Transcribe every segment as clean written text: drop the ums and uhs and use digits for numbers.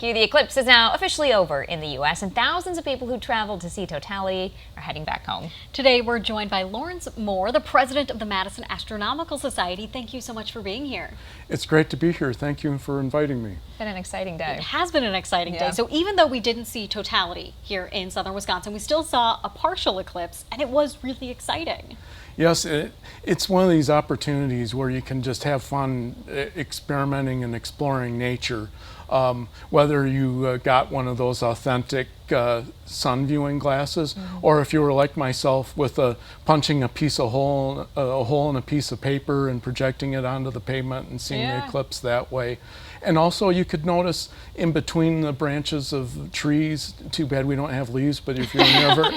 The eclipse is now officially over in the U.S., and thousands of people who traveled to see totality are heading back home. Today, we're joined by Laurence Mohr, the president of the Madison Astronomical Society. Thank you so much for being here. It's great to be here. Thank you for inviting me. It's been an exciting day. It has been an exciting day. So even though we didn't see totality here in southern Wisconsin, we still saw a partial eclipse, and it was really exciting. Yes, it's one of these opportunities where you can just have fun experimenting and exploring nature. Whether you got one of those authentic sun viewing glasses, or if you were like myself with punching a hole in a piece of paper and projecting it onto the pavement and seeing the eclipse that way. And also you could notice in between the branches of trees, too bad we don't have leaves, but if you're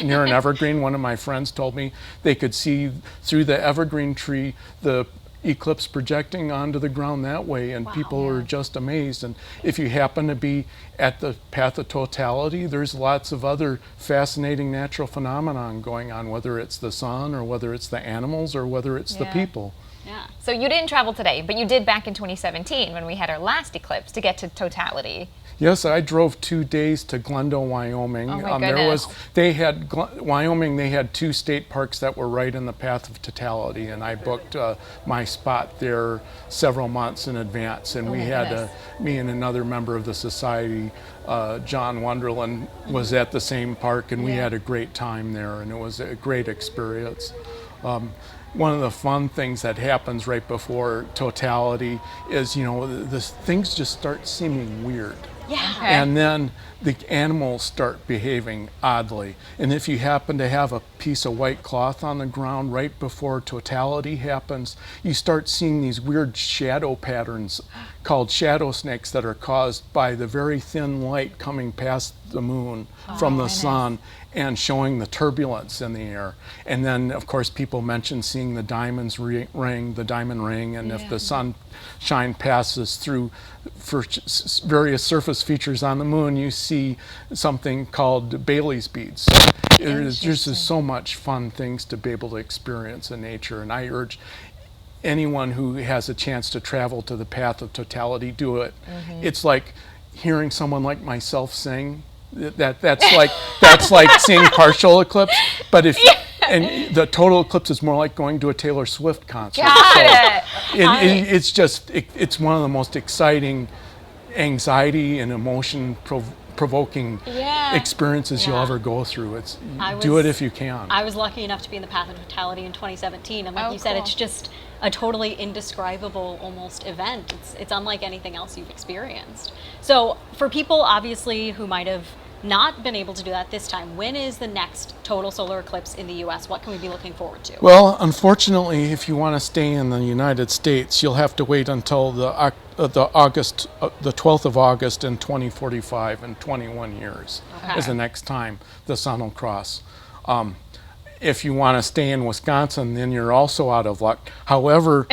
near an evergreen, one of my friends told me they could see through the evergreen tree the eclipse projecting onto the ground that way, and people were just amazed. And if you happen to be at the path of totality, there's lots of other fascinating natural phenomenon going on, whether it's the sun or whether it's the animals or whether it's the people. Yeah. So you didn't travel today, but you did back in 2017 when we had our last eclipse to get to totality. Yes, I drove 2 days to Glendale, Wyoming. Oh my goodness. Wyoming, they had 2 state parks that were right in the path of totality, and I booked my spot there several months in advance. And we had me and another member of the society, John Wonderland, was at the same park, and we had a great time there, and it was a great experience. One of the fun things that happens right before totality is, the things just start seeming weird. Yeah. Okay. And then the animals start behaving oddly. And if you happen to have a piece of white cloth on the ground right before totality happens, you start seeing these weird shadow patterns called shadow snakes that are caused by the very thin light coming past the moon from the sun and showing the turbulence in the air. And then, of course, people mention seeing the diamond ring, and if the sunshine passes through various surface features on the moon, you see something called Bailey's beads. So there's just so much fun things to be able to experience in nature, and I urge anyone who has a chance to travel to the path of totality, do it. It's like hearing someone like myself sing. That's like seeing partial eclipse, but and the total eclipse is more like going to a Taylor Swift concert. It's one of the most exciting, anxiety and emotion provoking experiences you'll ever go through. Do it if you can. I was lucky enough to be in the path of totality in 2017, and like you said, it's just a totally indescribable almost event. It's unlike anything else you've experienced. So for people obviously who might have not been able to do that this time, when is the next total solar eclipse in the U.S.? What can we be looking forward to? Well, unfortunately, if you want to stay in the United States, you'll have to wait until the 12th of August in 2045, in 21 years is the next time the sun will cross. If you want to stay in Wisconsin, then you're also out of luck. However,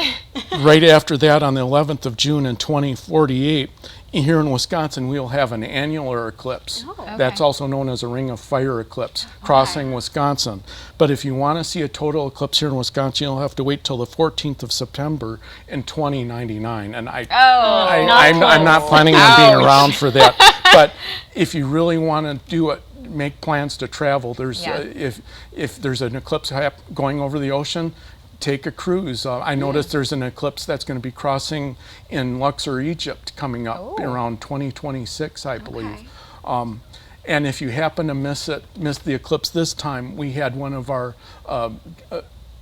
right after that, on the 11th of June in 2048, here in Wisconsin, we'll have an annular eclipse. That's also known as a ring of fire eclipse crossing Wisconsin. But if you want to see a total eclipse here in Wisconsin, you'll have to wait till the 14th of September in 2099. And I'm not planning on being around for that. But if you really want to do it, make plans to travel. There's if there's an eclipse going over the ocean, take a cruise. I noticed there's an eclipse that's going to be crossing in Luxor, Egypt, coming up around 2026, I believe. And if you happen to miss the eclipse this time, we had one of our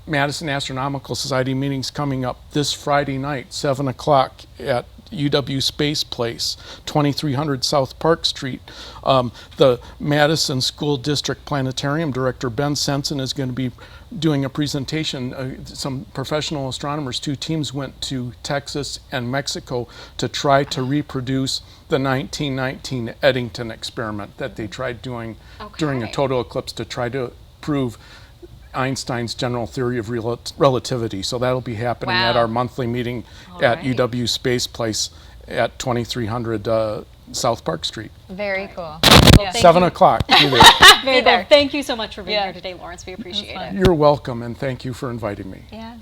Madison Astronomical Society meetings coming up this Friday night, 7 o'clock at UW Space Place, 2300 South Park Street. The Madison School District Planetarium Director, Ben Sensen, is going to be doing a presentation. Some professional astronomers, 2 teams went to Texas and Mexico to try to reproduce the 1919 Eddington experiment that they tried doing during a total eclipse to try to prove Einstein's general theory of relativity. So that'll be happening at our monthly meeting at UW Space Place at 2300 South Park Street. Very cool. Well, 7 o'clock. Very cool. Thank you so much for being here today, Laurence. We appreciate it. You're welcome, and thank you for inviting me. Yeah.